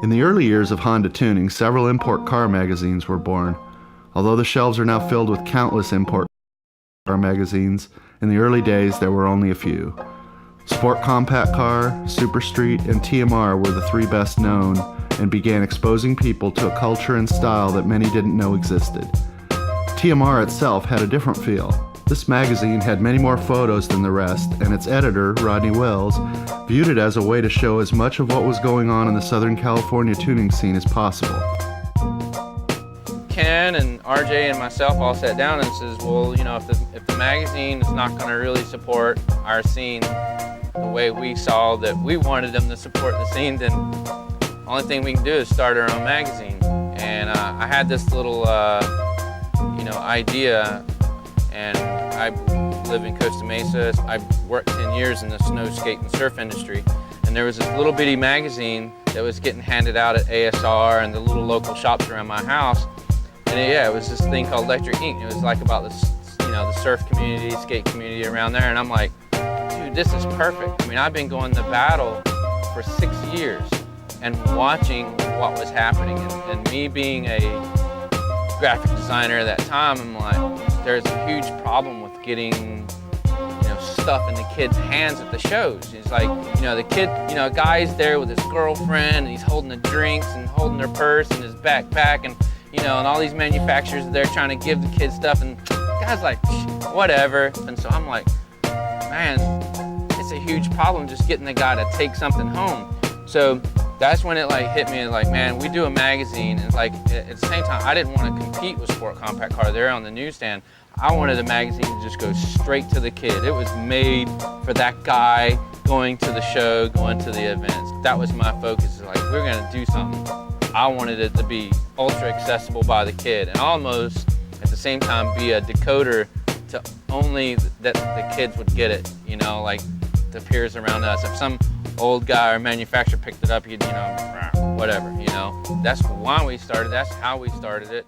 In the early years of Honda tuning, several import car magazines were born. Although the shelves are now filled with countless import car magazines, in the early days there were only a few. Sport Compact Car, Super Street, and TMR were the three best known and began exposing people to a culture and style that many didn't know existed. TMR itself had a different feel. This magazine had many more photos than the rest, and its editor, Rodney Wells, viewed it as a way to show as much of what was going on in the Southern California tuning scene as possible. Ken and RJ and myself all sat down and says, well, you know, if the magazine is not going to really support our scene the way we saw that we wanted them to support the scene, then the only thing we can do is start our own magazine. And I had this little, idea, and I live in Costa Mesa. I worked 10 years in the snow, skate, and surf industry. And there was this little bitty magazine that was getting handed out at ASR and the little local shops around my house. And it was this thing called Electric Ink. It was like about this, the surf community, skate community around there. And I'm like, dude, this is perfect. I mean, I've been going to battle for 6 years and watching what was happening. And me being a graphic designer at that time, I'm like, there's a huge problem with getting, stuff in the kids' hands at the shows. It's like, the kid, a guy's there with his girlfriend, and he's holding the drinks and holding their purse and his backpack, and and all these manufacturers, they're trying to give the kids stuff, and the guy's like, whatever. And so I'm like, man, it's a huge problem just getting the guy to take something home. So that's when it hit me, man, we do a magazine, and at the same time, I didn't want to compete with Sport Compact Car there on the newsstand. I wanted a magazine to just go straight to the kid. It was made for that guy going to the show, going to the events. That was my focus. We're gonna do something. I wanted it to be ultra accessible by the kid, and almost at the same time be a decoder to only that the kids would get it, the peers around us. If some old guy or manufacturer picked it up, whatever, That's why we started, that's how we started it.